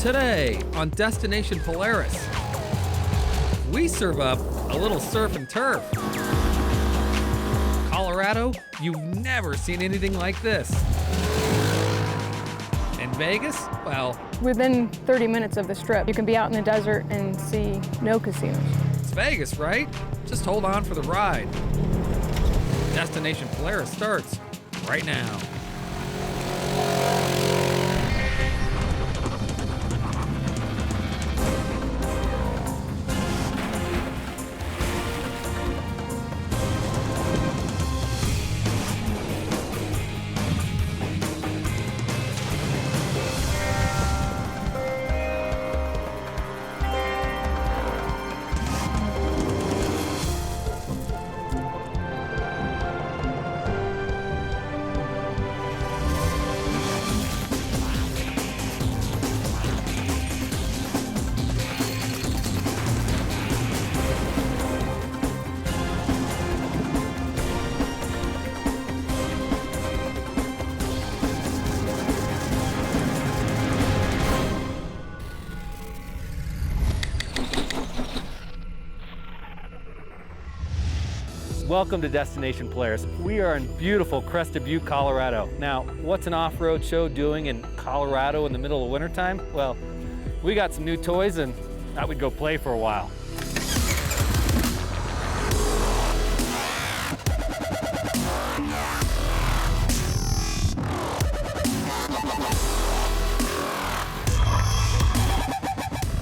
Today on Destination Polaris, we serve up a little surf and turf. Colorado, you've never seen anything like this. In Vegas, well, within 30 minutes of the Strip, you can be out in the desert and see no casinos. it's Vegas, right? Just hold on for the ride. Destination Polaris starts right now. Welcome to Destination Polaris. We are in beautiful Crested, Butte, Colorado. Now, what's an off-road show doing in Colorado in the middle of wintertime? Well, we got some new toys and thought we'd go play for a while.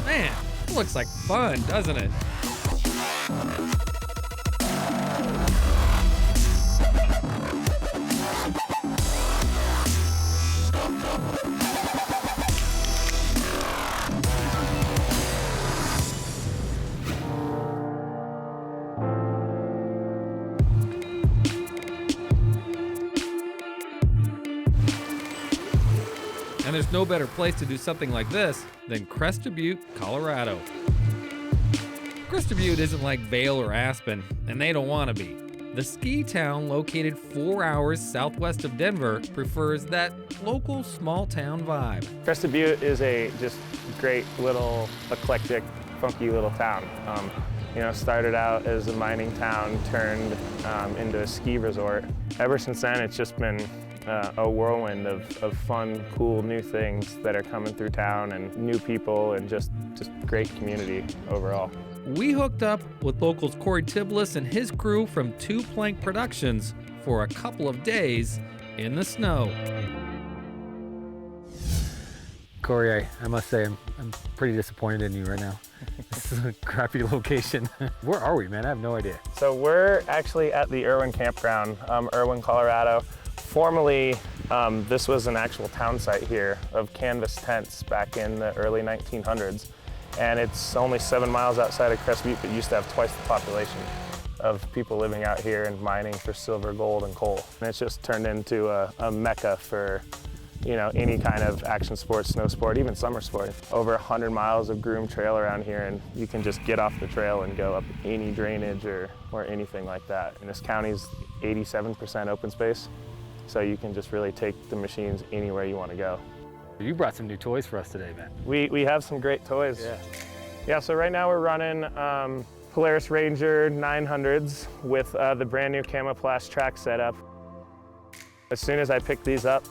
Man, it looks like fun, doesn't it? And there's no better place to do something like this than Crested Butte, Colorado. Crested Butte isn't like Vail or Aspen, and they don't want to be. The ski town located 4 hours southwest of Denver prefers that local small town vibe. Crested Butte is a just great little eclectic, funky little town. Started out as a mining town, turned into a ski resort. Ever since then, it's just been a whirlwind of fun, cool, new things that are coming through town and new people and just great community overall. We hooked up with locals Corey Tiblis and his crew from Two Plank Productions for a couple of days in the snow. Corey, I must say, I'm pretty disappointed in you right now. This is a crappy location. Where are we, man? I have no idea. So we're actually at the Irwin Campground, Irwin, Colorado. Formerly, this was an actual town site here of canvas tents back in the early 1900s. And it's only 7 miles outside of Crested Butte, but used to have twice the population of people living out here and mining for silver, gold, and coal. And it's just turned into a mecca for any kind of action sport, snow sport, even summer sport. Over 100 miles of groomed trail around here, and you can just get off the trail and go up any drainage or anything like that. And this county's 87% open space, so you can just really take the machines anywhere you want to go. You brought some new toys for us today, man. We have some great toys. Yeah, so right now we're running Polaris Ranger 900s with the brand new Camoplast track setup. As soon as I picked these up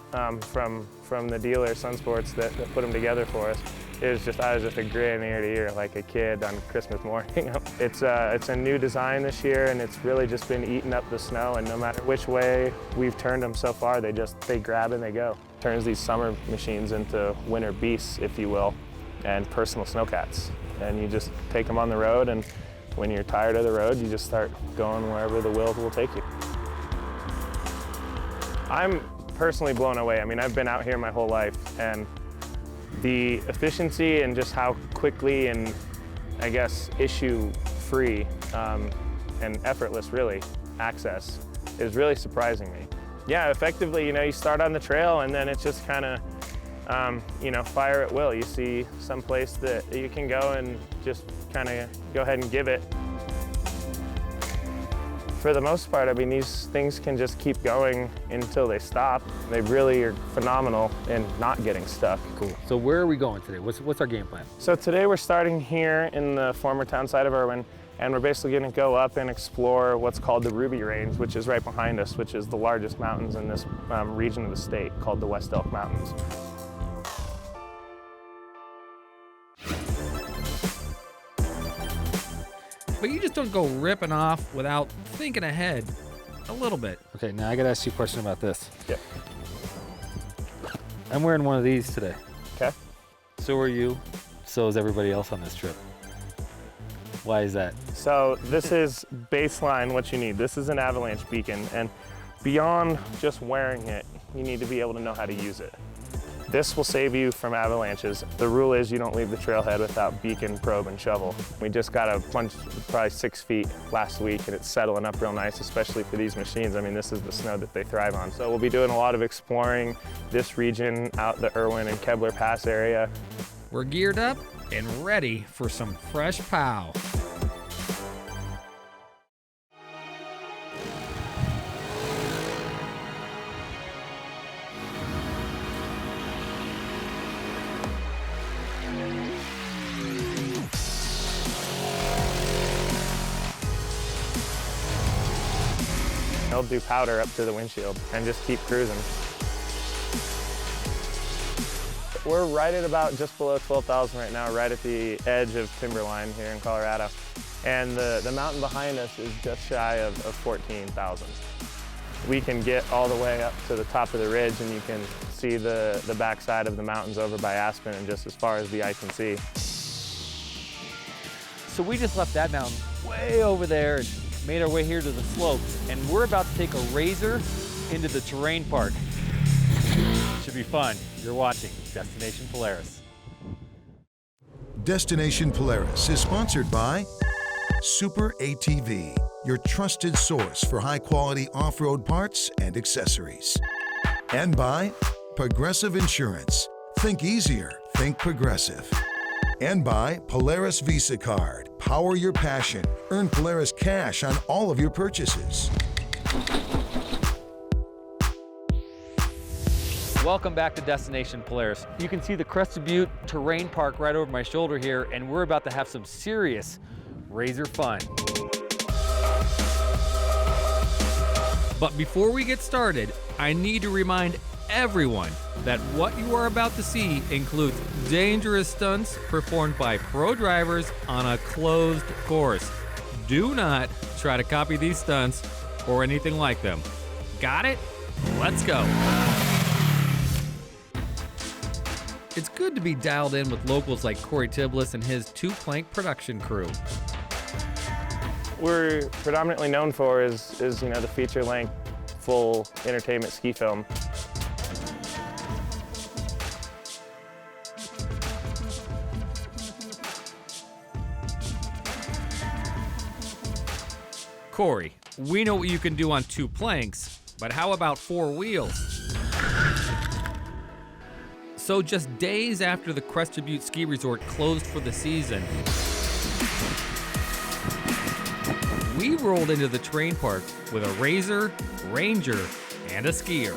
from the dealer, Sun Sports, that put them together for us, I was just a grin ear to ear like a kid on Christmas morning. It's a new design this year, and it's really just been eating up the snow, and no matter which way we've turned them so far, they grab and they go. Turns these summer machines into winter beasts, if you will, and personal snowcats. And you just take them on the road, and when you're tired of the road, you just start going wherever the will take you. I'm personally blown away. I mean, I've been out here my whole life, and the efficiency and just how quickly and, I guess, issue-free and effortless, really, access is really surprising me. Yeah, effectively, you start on the trail, and then it's just kind of, fire at will. You see some place that you can go and just kind of go ahead and give it. For the most part, I mean, these things can just keep going until they stop. They really are phenomenal in not getting stuck. Cool. So where are we going today? What's our game plan? So today we're starting here in the former town site of Irwin, and we're basically going to go up and explore what's called the Ruby Range, which is right behind us, which is the largest mountains in this region of the state, called the West Elk Mountains. But you just don't go ripping off without thinking ahead a little bit. Okay, now I gotta ask you a question about this. Yeah. I'm wearing one of these today. Okay. So are you. So is everybody else on this trip. Why is that? So this is baseline what you need. This is an avalanche beacon, and beyond just wearing it, you need to be able to know how to use it. This will save you from avalanches. The rule is you don't leave the trailhead without beacon, probe, and shovel. We just got a bunch, probably 6 feet last week, and it's settling up real nice, especially for these machines. I mean, this is the snow that they thrive on. So we'll be doing a lot of exploring this region out the Irwin and Kebler Pass area. We're geared up and ready for some fresh pow. They'll do powder up to the windshield and just keep cruising. We're right at about just below 12,000 right now, right at the edge of timberline here in Colorado. And the mountain behind us is just shy of 14,000. We can get all the way up to the top of the ridge, and you can see the backside of the mountains over by Aspen and just as far as the eye can see. So we just left that mountain way over there and made our way here to the slope, and we're about to take a razor into the terrain park. Should be fun. You're watching Destination Polaris. Destination Polaris is sponsored by Super ATV, your trusted source for high-quality off-road parts and accessories. And by Progressive Insurance. Think easier, think Progressive. And by Polaris Visa Card. Power your passion. Earn Polaris cash on all of your purchases. Welcome back to Destination Polaris. You can see the Crested Butte Terrain Park right over my shoulder here, and we're about to have some serious razor fun. But before we get started, I need to remind everyone that what you are about to see includes dangerous stunts performed by pro drivers on a closed course. Do not try to copy these stunts or anything like them. Got it? Let's go. It's good to be dialed in with locals like Corey Tiblis and his two-plank production crew. We're predominantly known for is the feature-length, full entertainment ski film. Corey, we know what you can do on 2 planks, but how about 4 wheels? So just days after the Crested Butte Ski Resort closed for the season, we rolled into the terrain park with a razor, ranger, and a skier.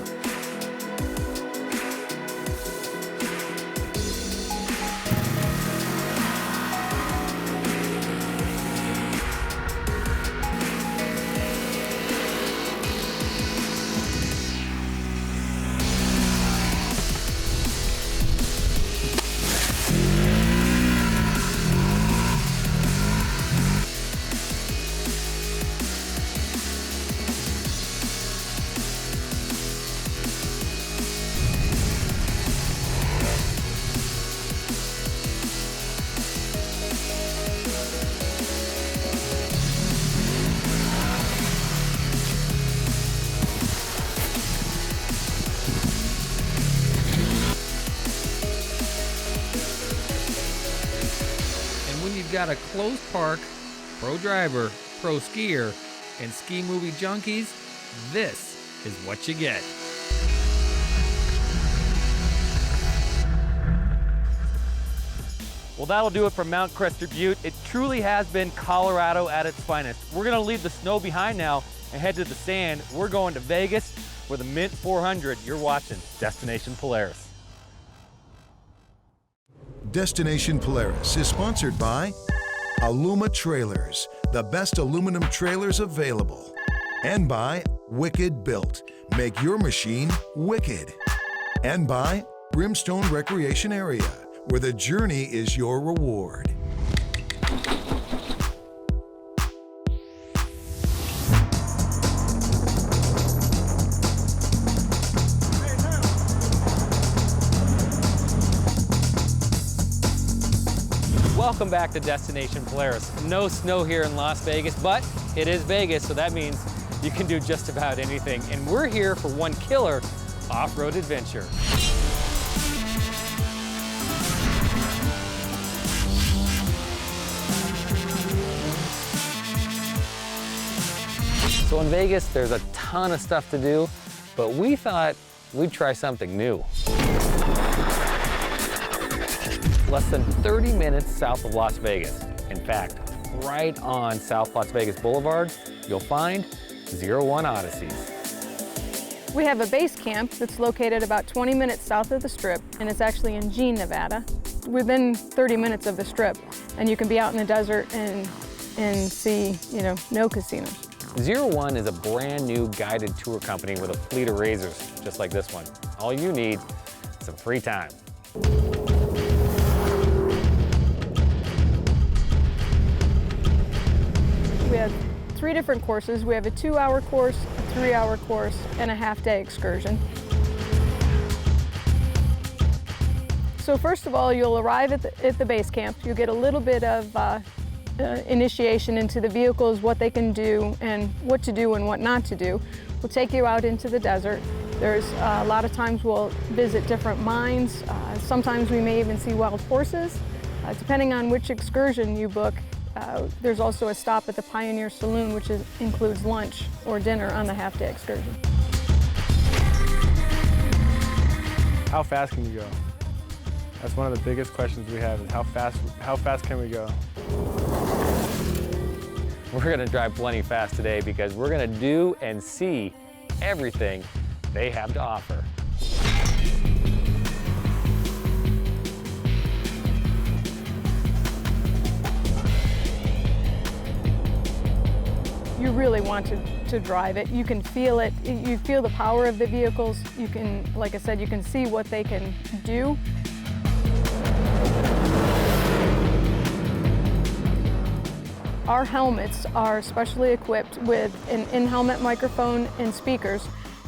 Got a closed park, pro driver, pro skier, and ski movie junkies, this is what you get. Well, that'll do it for Mount Crested Butte. It truly has been Colorado at its finest. We're gonna leave the snow behind now and head to the sand. We're going to Vegas for the Mint 400. You're watching Destination Polaris. Destination Polaris is sponsored by Aluma Trailers, the best aluminum trailers available. And by Wicked Built, make your machine wicked. And by Brimstone Recreation Area, where the journey is your reward. Welcome back to Destination Polaris. No snow here in Las Vegas, but it is Vegas, so that means you can do just about anything. And we're here for one killer off-road adventure. So in Vegas, there's a ton of stuff to do, but we thought we'd try something new. Less than 30 minutes south of Las Vegas. In fact, right on South Las Vegas Boulevard, you'll find 01 Odysseys. We have a base camp that's located about 20 minutes south of the Strip, and it's actually in Jean, Nevada, within 30 minutes of the Strip. And you can be out in the desert and see, no casinos. 01 is a brand new guided tour company with a fleet of razors, just like this one. All you need is some free time. We have 3 different courses. We have a 2-hour course, a 3-hour course, and a half-day excursion. So first of all, you'll arrive at the base camp. You'll get a little bit of initiation into the vehicles, what they can do, and what to do and what not to do. We'll take you out into the desert. There's a lot of times we'll visit different mines. Sometimes we may even see wild horses. Depending on which excursion you book, there's also a stop at the Pioneer Saloon, which includes lunch or dinner on the half-day excursion. How fast can you go? That's one of the biggest questions we have, is how fast can we go? We're gonna drive plenty fast today because we're gonna do and see everything they have to offer. You really want to drive it. You can feel it. You feel the power of the vehicles. You can, like I said, you can see what they can do. Our helmets are specially equipped with an in-helmet microphone and speakers,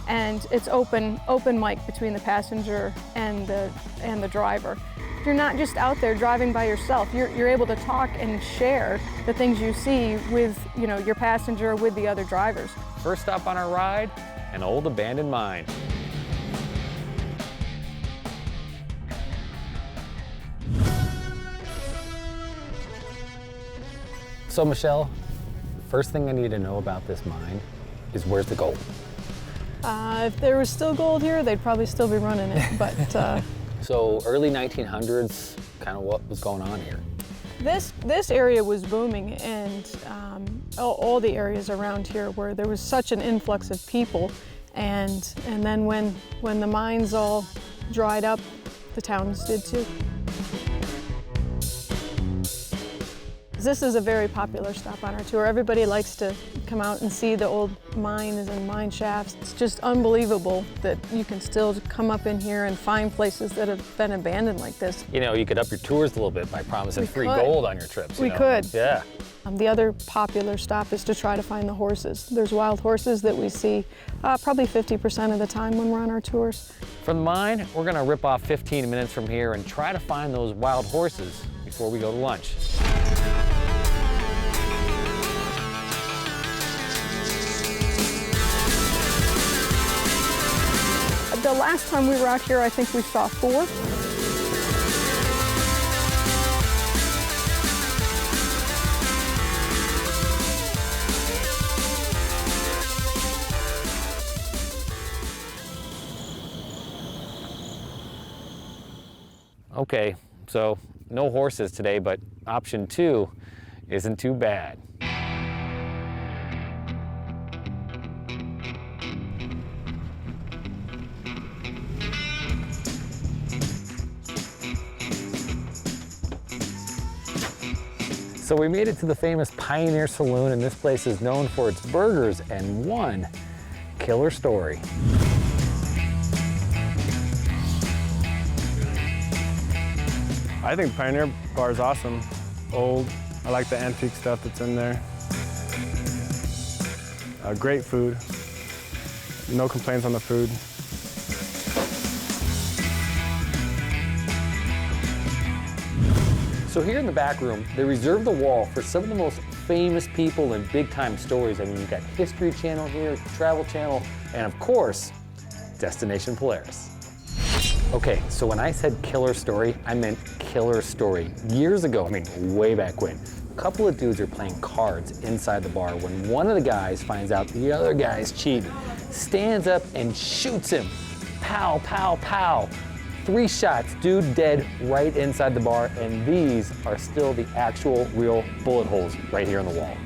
and it's open mic between the passenger and the driver. You're not just out there driving by yourself. You're able to talk and share the things you see with your passenger or with the other drivers. First stop on our ride, an old abandoned mine. So Michelle, first thing I need to know about this mine is where's the gold? If there was still gold here, they'd probably still be running it, but So early 1900s, kind of what was going on here? This area was booming, and all the areas around here where there was such an influx of people, and then when the mines all dried up, the towns did too. This is a very popular stop on our tour. Everybody likes to come out and see the old mines and mine shafts. It's just unbelievable that you can still come up in here and find places that have been abandoned like this. You could up your tours a little bit by promising free gold on your trips. We could. Yeah. The other popular stop is to try to find the horses. There's wild horses that we see probably 50% of the time when we're on our tours. From the mine, we're gonna rip off 15 minutes from here and try to find those wild horses before we go to lunch. The last time we were out here, I think we saw 4. Okay, so no horses today, but option 2 isn't too bad. So we made it to the famous Pioneer Saloon, and this place is known for its burgers and one killer story. I think Pioneer Bar is awesome. Old. I like the antique stuff that's in there. Great food. No complaints on the food. So here in the back room, they reserve the wall for some of the most famous people and big-time stories. I mean, you've got History Channel here, Travel Channel, and of course, Destination Polaris. Okay, so when I said killer story, I meant killer story. Years ago, I mean, way back when, a couple of dudes are playing cards inside the bar when one of the guys finds out the other guy's cheating, stands up and shoots him. Pow, pow, pow. 3 shots, dude dead right inside the bar, and these are still the actual real bullet holes right here in the wall.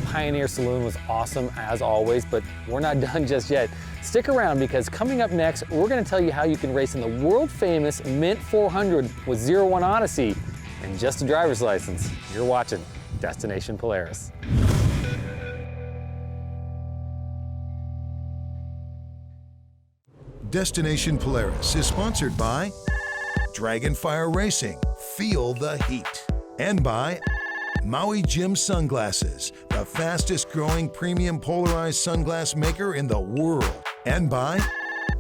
Pioneer Saloon was awesome as always, but we're not done just yet. Stick around because coming up next, we're gonna tell you how you can race in the world famous Mint 400 with 01 Odyssey and just a driver's license. You're watching Destination Polaris. Destination Polaris is sponsored by Dragonfire Racing, feel the heat, and by Maui Jim Sunglasses, the fastest growing premium polarized sunglass maker in the world, and by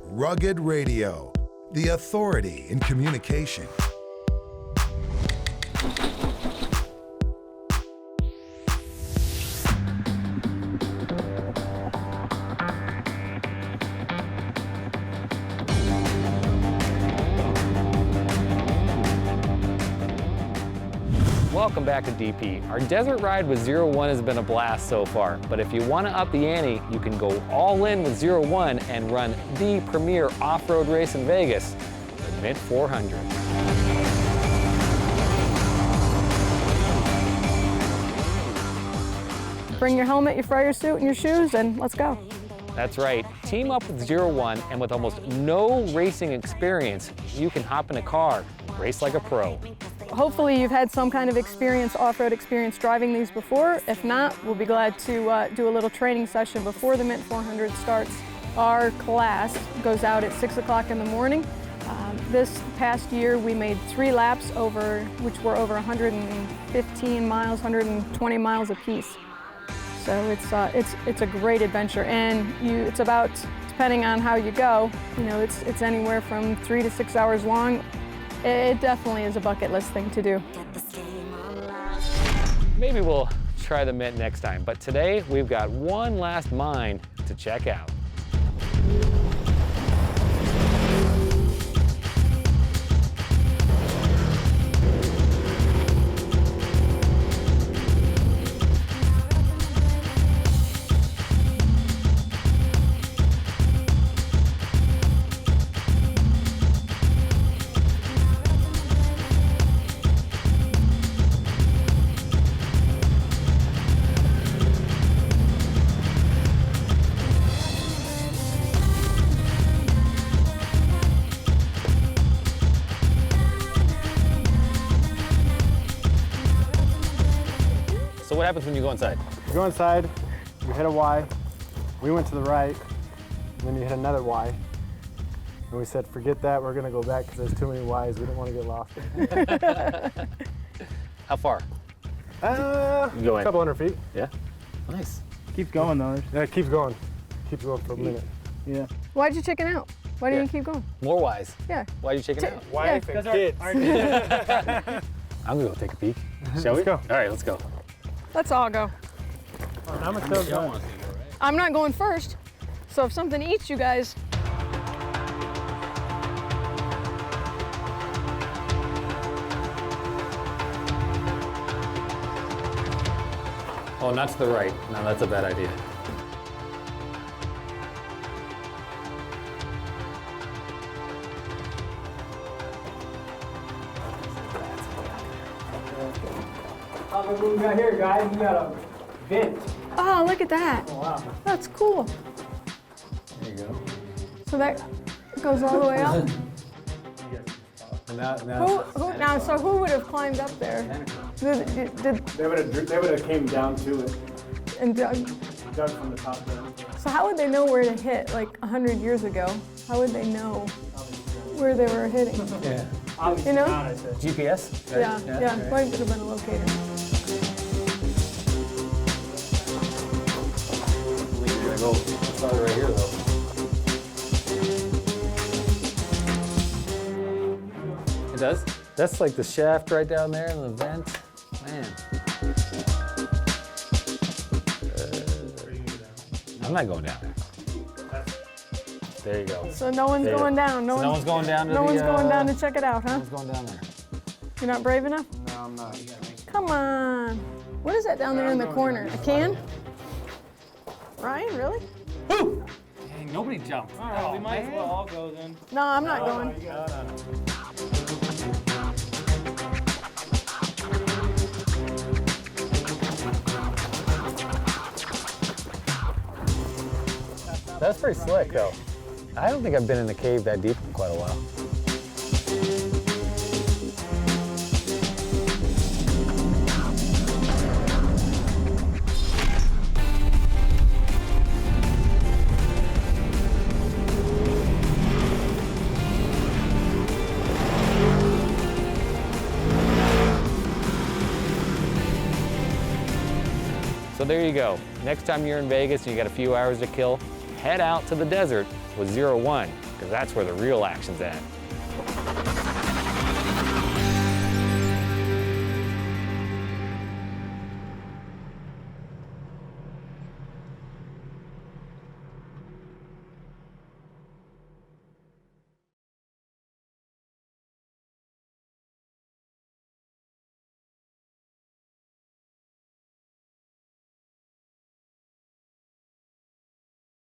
Rugged Radio, the authority in communication. Welcome back to DP. Our desert ride with 01 has been a blast so far, but if you want to up the ante, you can go all in with 01 and run the premier off-road race in Vegas, the Mint 400. Bring your helmet, your fire suit, and your shoes, and let's go. That's right. Team up with 01, and with almost no racing experience, you can hop in a car, race like a pro. Hopefully you've had some kind of experience, off-road experience driving these before. If not, we'll be glad to do a little training session before the Mint 400 starts. Our class goes out at 6 o'clock in the morning. This past year we made 3 laps which were over 115 miles, 120 miles apiece. So it's a great adventure, and it's about, depending on how you go, you know, it's anywhere from 3 to 6 hours long. It definitely is a bucket list thing to do. Maybe we'll try the Mint next time, but today we've got one last mine to check out. So what happens when you go inside? You go inside, you hit a Y. We went to the right, and then you hit another Y. And we said, forget that, we're gonna go back because there's too many Ys. We don't want to get lost. How far? You go in. A couple hundred feet. Yeah? Nice. Keeps going though. Yeah, it keeps going. Keeps going for a minute. Yeah. Why'd you chicken out? Why didn't you keep going? More Ys. Yeah. Why'd you chicken out? Wife and kids. I'm gonna go take a peek. Shall we? Let's go. All right, let's go. Let's all go. I'm gonna still go. I'm not going first, so if something eats you guys. Oh, not to the right. No, that's a bad idea. What we got here, guys? We got a vent. Oh, look at that. Oh, wow. That's cool. There you go. So that goes all the way up. And now, So who would have climbed up there? Did they would have came down to it, and dug? dug from the top down. So how would they know where to hit? Like 100 years ago, how would they know where they were hitting? Yeah. You know? Not, I said. GPS? Yeah. Probably would have been a locator. You're gonna go start right here though. It does? That's like the shaft right down there and the vent. Man. I'm not going down there. There you go. So no one's going down. No one's going down to No the, one's going down to check it out, huh? No one's going down there. You're not brave enough? No, I'm not. Come on. What is that down there in the corner? A can? Ryan, really? Dang, nobody jumped. All right, we might as well all go then. No, I'm not going. That's pretty slick though. I don't think I've been in a cave that deep in quite a while. So there you go. Next time you're in Vegas and you got a few hours to kill, head out to the desert with 01, because that's where the real action's at.